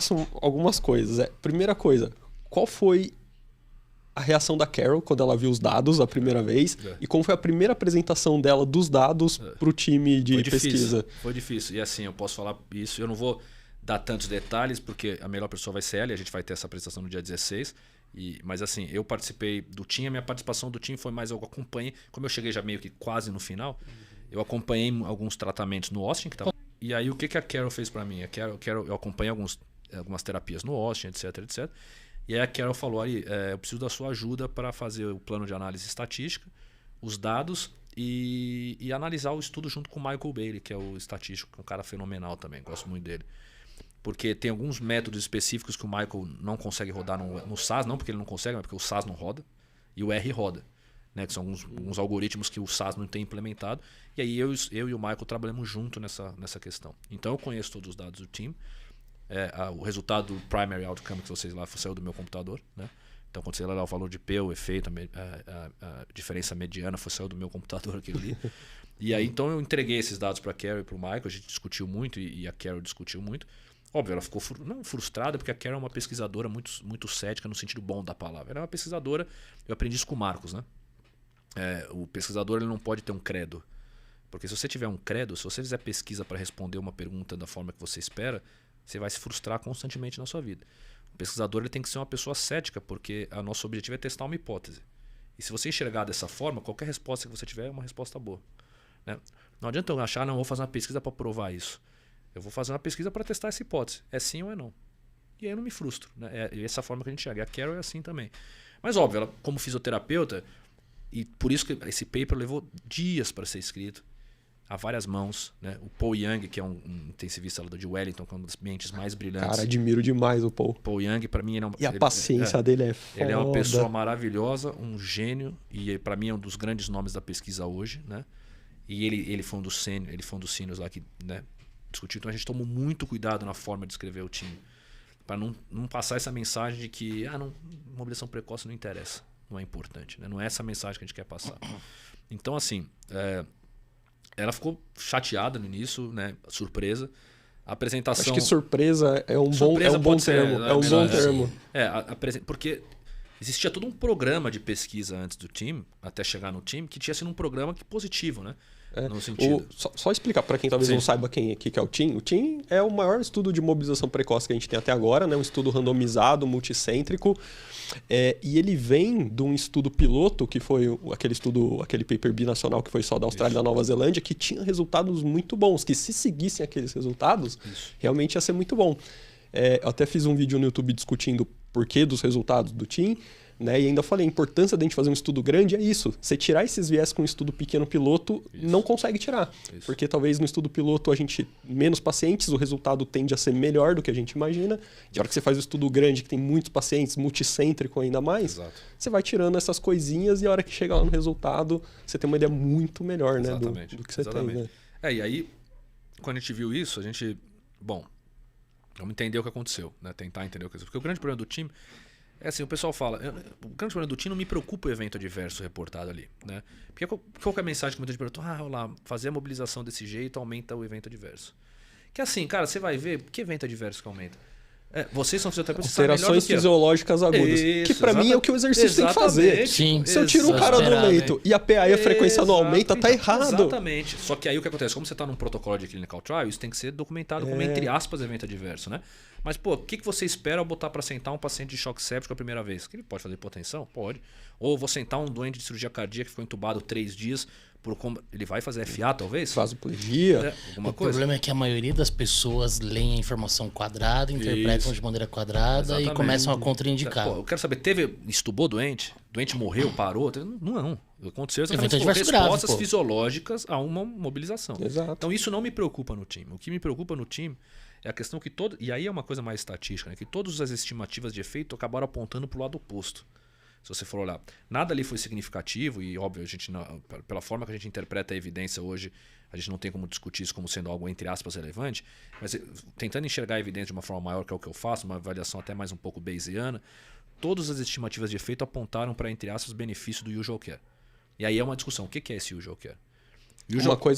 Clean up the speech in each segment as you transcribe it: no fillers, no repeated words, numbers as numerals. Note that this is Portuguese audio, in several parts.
faço algumas coisas. Primeira coisa, qual foi a reação da Carol quando ela viu os dados a primeira vez? E como foi a primeira apresentação dela dos dados para o time de pesquisa? Foi difícil. E assim, eu posso falar isso. Eu não vou dar tantos detalhes, porque a melhor pessoa vai ser ela e a gente vai ter essa apresentação no dia 16. Mas assim, eu participei do time, a minha participação do time foi mais, eu acompanhei, como eu cheguei já meio que quase no final, eu acompanhei alguns tratamentos no Austin, e aí o que a Carol fez para mim? Eu acompanhei algumas terapias no Austin, etc. E aí a Carol falou, Ari, eu preciso da sua ajuda para fazer o plano de análise estatística, os dados e analisar o estudo junto com o Michael Bailey, que é o estatístico, que é um cara fenomenal também, gosto muito dele. Porque tem alguns métodos específicos que o Michael não consegue rodar no SAS, não porque ele não consegue, mas porque o SAS não roda e o R roda. Né, que são alguns algoritmos que o SAS não tem implementado. E aí eu e o Michael trabalhamos junto nessa questão. Então eu conheço todos os dados do time. O resultado do primary outcome que vocês lá saiu do meu computador. Né? Então quando você lá o valor de P, o efeito, a diferença mediana saiu do meu computador aquilo ali. E aí então eu entreguei esses dados para a Carol e para o Michael. A gente discutiu muito e a Carol discutiu muito. Óbvio, ela ficou não frustrada, porque a Carol é uma pesquisadora muito, muito cética no sentido bom da palavra. Ela é uma pesquisadora, eu aprendi isso com o Marcos, né? O pesquisador ele não pode ter um credo. Porque se você tiver um credo, se você fizer pesquisa para responder uma pergunta da forma que você espera, você vai se frustrar constantemente na sua vida. O pesquisador ele tem que ser uma pessoa cética, porque o nosso objetivo é testar uma hipótese. E se você enxergar dessa forma, qualquer resposta que você tiver é uma resposta boa. Né? Não adianta eu achar, não, vou fazer uma pesquisa para provar isso. Eu vou fazer uma pesquisa para testar essa hipótese. É sim ou é não? E aí eu não me frustro. Né? É essa forma que a gente enxerga. A Carol é assim também. Mas óbvio, ela, como fisioterapeuta, e por isso que esse paper levou dias para ser escrito, a várias mãos. Né? O Paul Young, que é um intensivista lá de Wellington, que é uma das mentes mais brilhantes. Cara, admiro demais o Paul. Paul Young, para mim, ele é E a paciência dele é foda. Ele é uma pessoa maravilhosa, um gênio, e para mim é um dos grandes nomes da pesquisa hoje. Né? E ele foi um dos sêniores lá que... Né, discutir. Então a gente tomou muito cuidado na forma de escrever o time. Para não passar essa mensagem de que mobilização precoce não interessa. Não é importante. Né? Não é essa mensagem que a gente quer passar. Então, assim, ela ficou chateada no início, né? Surpresa. A apresentação... Acho que surpresa é um bom termo. É um bom termo. Porque existia todo um programa de pesquisa antes do time, até chegar no time, que tinha sido um programa positivo, né? No sentido. Só explicar para quem talvez não saiba que é o TIM. O TIM é o maior estudo de mobilização precoce que a gente tem até agora, né? Um estudo randomizado, multicêntrico. E ele vem de um estudo piloto, que foi aquele paper binacional que foi só da Austrália e da Nova Zelândia, que tinha resultados muito bons, que se seguissem aqueles resultados, realmente ia ser muito bom. Eu até fiz um vídeo no YouTube discutindo o porquê dos resultados do TIM. Né? E ainda falei, a importância da gente fazer um estudo grande é isso. Você tirar esses viés com um estudo pequeno piloto, não consegue tirar. Porque talvez no estudo piloto a gente menos pacientes, o resultado tende a ser melhor do que a gente imagina. E a hora que você faz o estudo grande, que tem muitos pacientes, multicêntrico ainda mais, você vai tirando essas coisinhas e a hora que chega lá no resultado, você tem uma ideia muito melhor, né, do que você tem. Né? E aí, quando a gente viu isso, a gente... Bom, vamos entender o que aconteceu. Né? Tentar entender o que aconteceu. Porque o grande problema do time... o pessoal fala, o grande problema do time não me preocupa o evento adverso reportado ali. Né? Porque qual que é a mensagem que muita gente pergunta? Olha lá, fazer a mobilização desse jeito aumenta o evento adverso. Que assim, cara, você vai ver, que evento adverso que aumenta? Vocês são fisioterapeutas, alterações fisiológicas agudas. Isso, que pra mim é o que o exercício tem que fazer. Sim, se eu tiro o cara do leito e a PAE, a frequência não aumenta, tá errado. Exatamente. Só que aí o que acontece? Como você tá num protocolo de clinical trial, isso tem que ser documentado como, entre aspas, evento adverso, né? Mas, pô, o que você espera ao botar para sentar um paciente de choque séptico a primeira vez? Que ele pode fazer hipotensão? Pode. Ou vou sentar um doente de cirurgia cardíaca que ficou entubado 3 dias, ele vai fazer FA, talvez? Vasoplegia. O problema é que a maioria das pessoas leem a informação quadrada, interpretam de maneira quadrada e começam a contraindicar. Eu quero saber, estubou doente? Doente morreu, parou? Não. Aconteceu respostas fisiológicas a uma mobilização. Exato. Então isso não me preocupa no time. O que me preocupa no time é a questão que e aí é uma coisa mais estatística, né? Que todas as estimativas de efeito acabaram apontando para o lado oposto. Se você for olhar, nada ali foi significativo e, óbvio, a gente pela forma que a gente interpreta a evidência hoje, a gente não tem como discutir isso como sendo algo, entre aspas, relevante, mas tentando enxergar a evidência de uma forma maior, que é o que eu faço, uma avaliação até mais um pouco bayesiana, todas as estimativas de efeito apontaram para, entre aspas, benefício do usual care. E aí é uma discussão, o que é esse usual care?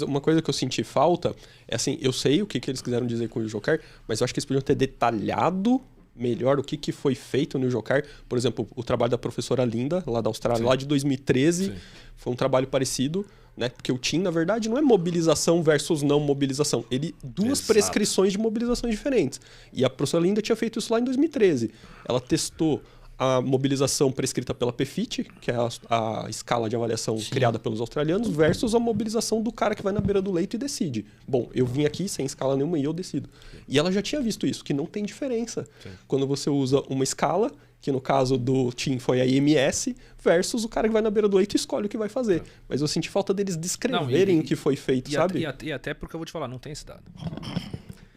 Uma coisa que eu senti falta é assim, eu sei o que eles quiseram dizer com o Joker, mas eu acho que eles podiam ter detalhado melhor o que foi feito no Joker. Por exemplo, o trabalho da professora Linda, lá da Austrália, lá de 2013, foi um trabalho parecido, né? Porque o TIM, na verdade, não é mobilização versus não mobilização. Duas prescrições de mobilizações diferentes. E a professora Linda tinha feito isso lá em 2013. Ela testou a mobilização prescrita pela PFIT, que é a escala de avaliação criada pelos australianos, versus a mobilização do cara que vai na beira do leito e decide. Bom, eu vim aqui sem escala nenhuma e eu decido. E ela já tinha visto isso, que não tem diferença. Quando você usa uma escala, que no caso do TIM foi a IMS, versus o cara que vai na beira do leito e escolhe o que vai fazer. Mas eu senti falta deles descreverem o que foi feito, sabe? E até porque eu vou te falar, não tem esse dado.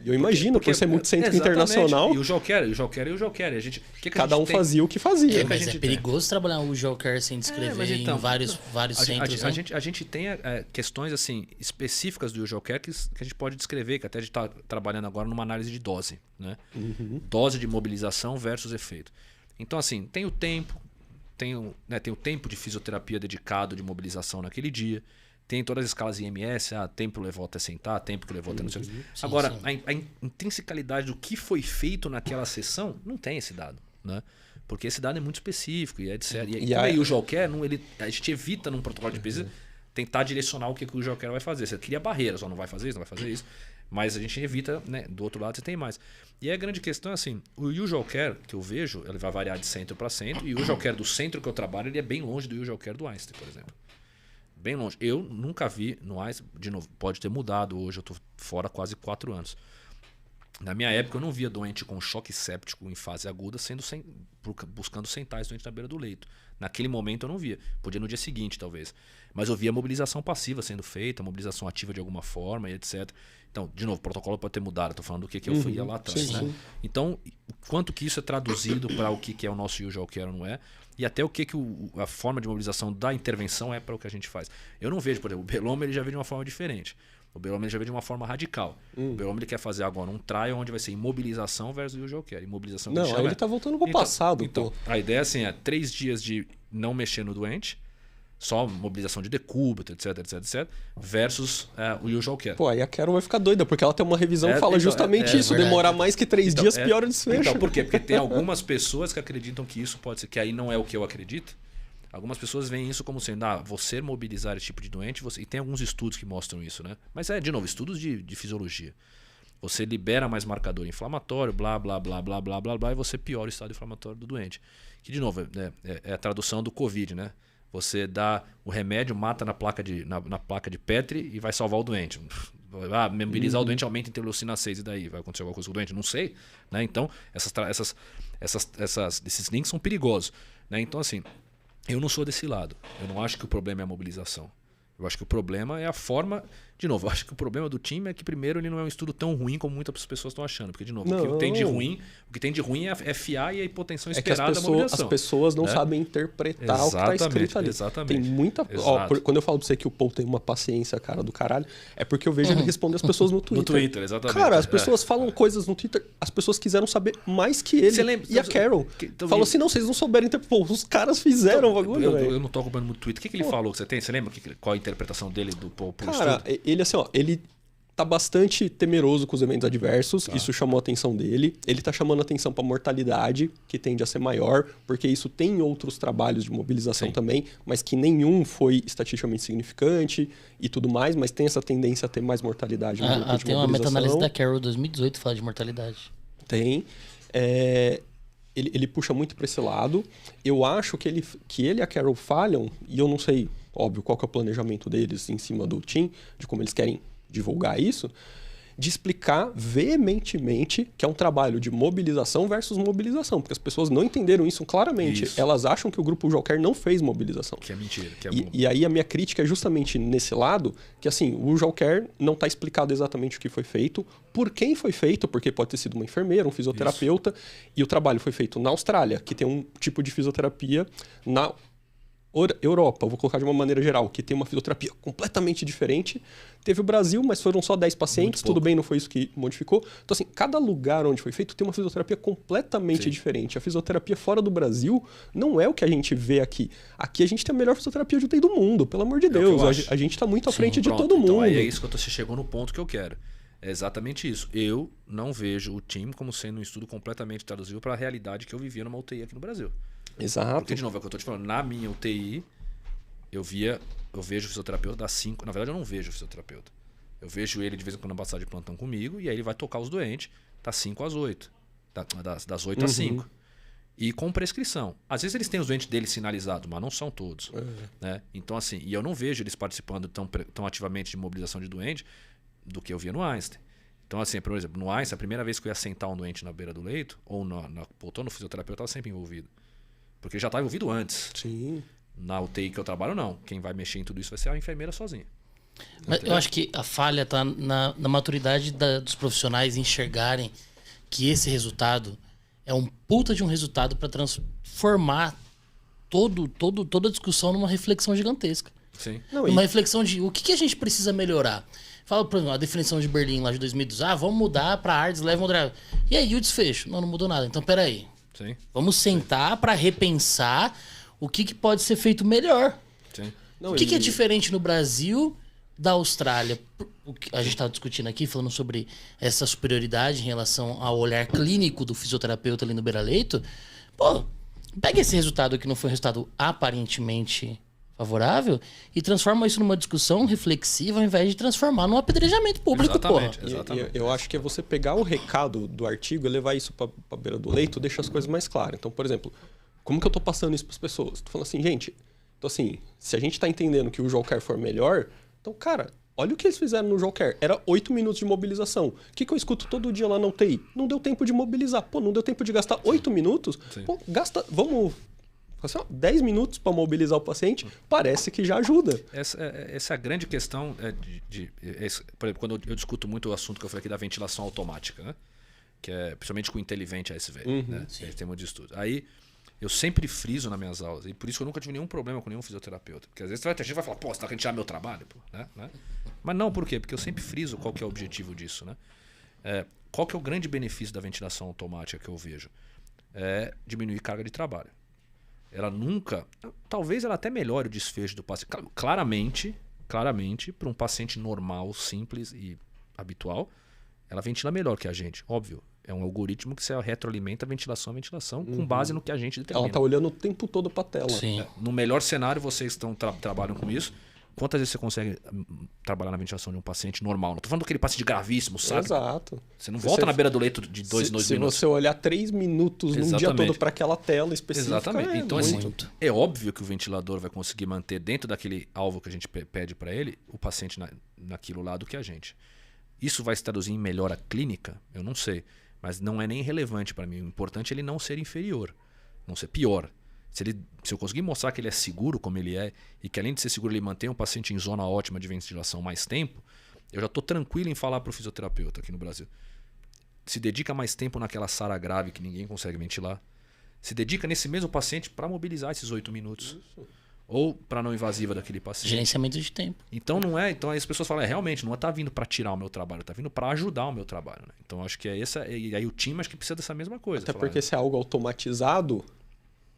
Eu imagino, porque você é muito centro internacional. E o Joker. A gente, cada um fazia o que fazia. Mas é perigoso trabalhar o Joker sem descrever em vários centros. A gente tem questões assim, específicas do Joker que a gente pode descrever, que até a gente está trabalhando agora numa análise de dose. Né? Dose de mobilização versus efeito. Então, assim, tem o tempo, tem o tempo de fisioterapia dedicado de mobilização naquele dia. Tem todas as escalas IMS, tempo levou até sentar, tempo que levou até não sei o que. Agora, a intrinsecalidade do que foi feito naquela sessão, não tem esse dado. Né? Porque esse dado é muito específico e etc. E aí o Joker, a gente evita num protocolo de pesquisa tentar direcionar o que o Joker vai fazer. Você cria barreiras, só não vai fazer isso, não vai fazer isso. Mas a gente evita, né? Do outro lado você tem mais. E a grande questão é assim, o Joker que eu vejo, ele vai variar de centro para centro, e o Joker do centro que eu trabalho, ele é bem longe do Joker do Einstein, por exemplo. Bem longe. Eu nunca vi no Einstein, de novo, pode ter mudado hoje, eu estou fora há quase 4 anos. Na minha época eu não via doente com choque séptico em fase aguda buscando sentar esse doente na beira do leito. Naquele momento eu não via. Podia no dia seguinte, talvez. Mas eu via mobilização passiva sendo feita, mobilização ativa de alguma forma e etc. Então, de novo, o protocolo pode ter mudado. Estou falando do que eu fui lá atrás. Né? Então, quanto que isso é traduzido para o que é o nosso usual care ou não é. E até o que a forma de mobilização da intervenção é para o que a gente faz. Eu não vejo, por exemplo, o Bellomo ele já vê de uma forma diferente. O Bellomo já vê de uma forma radical. O Bellomo ele quer fazer agora um trial onde vai ser imobilização versus usual care. Imobilização não, ele está voltando para o passado. Então, a ideia assim, é 3 dias de não mexer no doente, só mobilização de decúbito, etc, versus o usual care. Pô, aí a Carol vai ficar doida, porque ela tem uma revisão que fala justamente isso. Verdade. Demorar mais que 3 dias, piora o desfecho. Então, por quê? Porque tem algumas pessoas que acreditam que isso pode ser, que aí não é o que eu acredito. Algumas pessoas veem isso como sendo, você mobilizar esse tipo de doente, e tem alguns estudos que mostram isso, né? Mas de novo, estudos de fisiologia. Você libera mais marcador inflamatório, blá, blá, blá, blá, blá, blá, blá, e você piora o estado inflamatório do doente. Que, de novo, é a tradução do Covid, né? Você dá o remédio, mata na placa de Petri e vai salvar o doente. Mobilizar o doente aumenta a interleucina 6 e daí vai acontecer alguma coisa com o doente? Não sei. Né? Então, esses links são perigosos. Né? Então, assim, eu não sou desse lado. Eu não acho que o problema é a mobilização. Eu acho que o problema é a forma... De novo, eu acho que o problema do time é que, primeiro, ele não é um estudo tão ruim como muitas pessoas estão achando. Porque, de novo, o que tem de ruim é FA e a hipotensão esperada da mobilização. As pessoas não sabem interpretar o que está escrito ali. Exatamente. Tem muita... quando eu falo pra você que o Paul tem uma paciência, cara, do caralho, é porque eu vejo ele responder as pessoas no Twitter. No Twitter, exatamente. Cara, as pessoas falam coisas no Twitter, as pessoas quiseram saber mais que ele. E a Carol falou assim, não, vocês não souberam interpretar. Os caras fizeram o bagulho, eu não tô acompanhando muito Twitter. O que ele falou? Você lembra qual a interpretação dele do Paul? Cara, ele assim, ele tá bastante temeroso com os eventos adversos, isso chamou a atenção dele. Ele tá chamando a atenção para mortalidade, que tende a ser maior, porque isso tem outros trabalhos de mobilização também, mas que nenhum foi estatisticamente significante e tudo mais, mas tem essa tendência a ter mais mortalidade no grupo de tem uma meta-análise da Carol 2018 que fala de mortalidade. Tem. Ele puxa muito para esse lado. Eu acho que ele e a Carol falham, e eu não sei, óbvio, qual que é o planejamento deles em cima do team, de como eles querem divulgar isso, de explicar veementemente que é um trabalho de mobilização versus mobilização, porque as pessoas não entenderam isso claramente. Elas acham que o grupo Joker não fez mobilização. Que é mentira. E aí a minha crítica é justamente nesse lado, que assim, o Joker não está explicado exatamente o que foi feito, por quem foi feito, porque pode ter sido uma enfermeira, um fisioterapeuta, e o trabalho foi feito na Austrália, que tem um tipo de fisioterapia Europa, vou colocar de uma maneira geral, que tem uma fisioterapia completamente diferente. Teve o Brasil, mas foram só 10 pacientes, tudo bem, não foi isso que modificou. Então, assim, cada lugar onde foi feito tem uma fisioterapia completamente diferente. A fisioterapia fora do Brasil não é o que a gente vê aqui. Aqui a gente tem a melhor fisioterapia de UTI do mundo, pelo amor de Deus. A gente tá muito à frente de todo mundo. Então, aí é isso que você chegou no ponto que eu quero. É exatamente isso. Eu não vejo o TIM como sendo um estudo completamente traduzido para a realidade que eu vivia numa UTI aqui no Brasil. Exato. Porque, de novo, é o que eu estou te falando. Na minha UTI, eu vejo o fisioterapeuta das 5. Na verdade, eu não vejo o fisioterapeuta. Eu vejo ele de vez em quando na passagem de plantão comigo e aí ele vai tocar os doentes das 5 às 8. Das 8 às 5. E com prescrição. Às vezes eles têm os doentes deles sinalizados, mas não são todos. Né? Então, assim, e eu não vejo eles participando tão ativamente de mobilização de doente do que eu via no Einstein. Então, assim, por exemplo, no Einstein, a primeira vez que eu ia sentar um doente na beira do leito, ou na poltrona, o fisioterapeuta estava sempre envolvido. Porque já estava envolvido antes. Sim. Na UTI que eu trabalho, não. Quem vai mexer em tudo isso vai ser a enfermeira sozinha. Mas eu acho que a falha está na maturidade dos profissionais enxergarem que esse resultado é um puta de um resultado para transformar toda a discussão numa reflexão gigantesca. Sim. Uma reflexão de o que a gente precisa melhorar. Fala, por exemplo, a definição de Berlim lá de 2012. Vamos mudar para ARDS Level Drive. E aí, o desfecho? Não mudou nada. Então, peraí. Sim. Vamos sentar para repensar o que pode ser feito melhor. Sim. O que é diferente no Brasil da Austrália? O que a gente estava discutindo aqui, falando sobre essa superioridade em relação ao olhar clínico do fisioterapeuta ali no beira-leito. Pô, pega esse resultado que não foi um resultado aparentemente favorável e transforma isso numa discussão reflexiva ao invés de transformar num apedrejamento público, Exatamente, porra. exatamente. Eu acho que é você pegar o recado do artigo e levar isso para a beira do leito, deixa as coisas mais claras. Então, por exemplo, como que eu tô passando isso para as pessoas? Tô falando assim, gente, então assim, se a gente tá entendendo que o Joelcare for melhor, então, cara, olha o que eles fizeram no Joelcare. Era 8 minutos de mobilização. O que eu escuto todo dia lá na UTI? Não deu tempo de mobilizar. Pô, não deu tempo de gastar 8 minutos? Sim. Pô, gasta... Vamos... 10 minutos para mobilizar o paciente, parece que já ajuda. Essa é a grande questão por exemplo, quando eu discuto muito o assunto que eu falei aqui da ventilação automática, né? Que é principalmente com o Intelivent ASV, né? Tem muito de estudo. Aí eu sempre friso nas minhas aulas, e por isso que eu nunca tive nenhum problema com nenhum fisioterapeuta. Porque às vezes a gente vai falar, pô, você tá querendo tirar meu trabalho? Pô, né? Mas não, por quê? Porque eu sempre friso qual que é o objetivo disso, né? Qual que é o grande benefício da ventilação automática que eu vejo? É diminuir carga de trabalho. Ela nunca... Talvez ela até melhore o desfecho do paciente. Claramente, para um paciente normal, simples e habitual, ela ventila melhor que a gente, óbvio. É um algoritmo que você retroalimenta a ventilação com base no que a gente determina. Ela está olhando o tempo todo para a tela. Sim. No melhor cenário, vocês trabalham com isso. Quantas vezes você consegue trabalhar na ventilação de um paciente normal? Não estou falando daquele paciente gravíssimo, sabe? Exato. Você não volta na beira do leito de 2 minutos. Se você olhar 3 minutos num dia todo para aquela tela específica, exatamente. Então, é óbvio que o ventilador vai conseguir manter dentro daquele alvo que a gente pede para ele, o paciente naquilo lá do que a gente. Isso vai se traduzir em melhora clínica? Eu não sei. Mas não é nem relevante para mim. O importante é ele não ser inferior, não ser pior. Se eu conseguir mostrar que ele é seguro como ele é e que além de ser seguro ele mantém o paciente em zona ótima de ventilação mais tempo, eu já estou tranquilo em falar para o fisioterapeuta aqui no Brasil. Se dedica mais tempo naquela SARA grave que ninguém consegue ventilar. Se dedica nesse mesmo paciente para mobilizar esses 8 minutos. Isso. Ou para não invasiva daquele paciente. Gerenciamento de tempo. Então não é. Então as pessoas falam, realmente, não está vindo para tirar o meu trabalho, está vindo para ajudar o meu trabalho. Né? Então acho que é essa. E aí o time acho que precisa dessa mesma coisa. Até porque se é algo automatizado,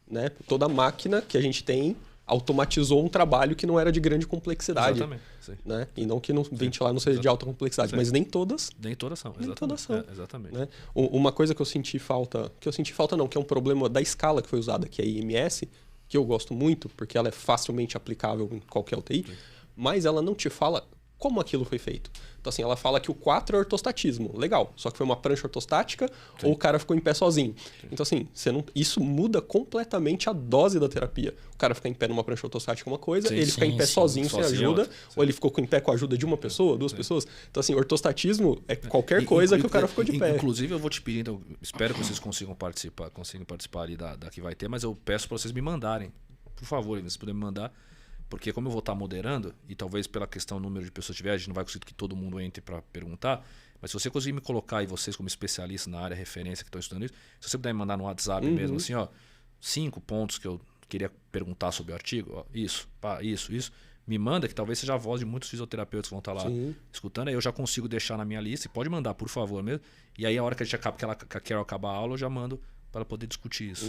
né? Toda máquina que a gente tem automatizou um trabalho que não era de grande complexidade. Exatamente. Sim. Né? E não que ventilar não seja de alta complexidade, mas nem todas. Nem todas são. Nem todas são. Exatamente. Né? Uma coisa que eu senti falta, que é um problema da escala que foi usada, que é a IMS, que eu gosto muito, porque ela é facilmente aplicável em qualquer UTI, mas ela não te fala como aquilo foi feito. Então, assim, ela fala que o 4 é ortostatismo. Legal, só que foi uma prancha ortostática ou o cara ficou em pé sozinho. Então, assim, isso muda completamente a dose da terapia. O cara ficar em pé numa prancha ortostática é uma coisa, ele ficar em pé sozinho sem ajuda, ou ele ficou em pé com a ajuda de uma pessoa, duas pessoas. Então, assim, ortostatismo é qualquer coisa que o cara ficou de pé. Inclusive, eu vou te pedir, então, espero que vocês consigam participar ali da que vai ter, mas eu peço para vocês me mandarem. Por favor, se puderem me mandar. Porque como eu vou estar moderando, e talvez pela questão do número de pessoas que tiver, a gente não vai conseguir que todo mundo entre para perguntar, mas se você conseguir me colocar, e vocês como especialistas na área, referência que estão estudando isso, se você puder me mandar no WhatsApp mesmo, assim, 5 pontos que eu queria perguntar sobre o artigo, ó, isso, me manda, que talvez seja a voz de muitos fisioterapeutas que vão estar lá escutando, aí eu já consigo deixar na minha lista, e pode mandar, por favor mesmo. E aí a hora que a Carol acabar a aula, eu já mando para ela poder discutir isso.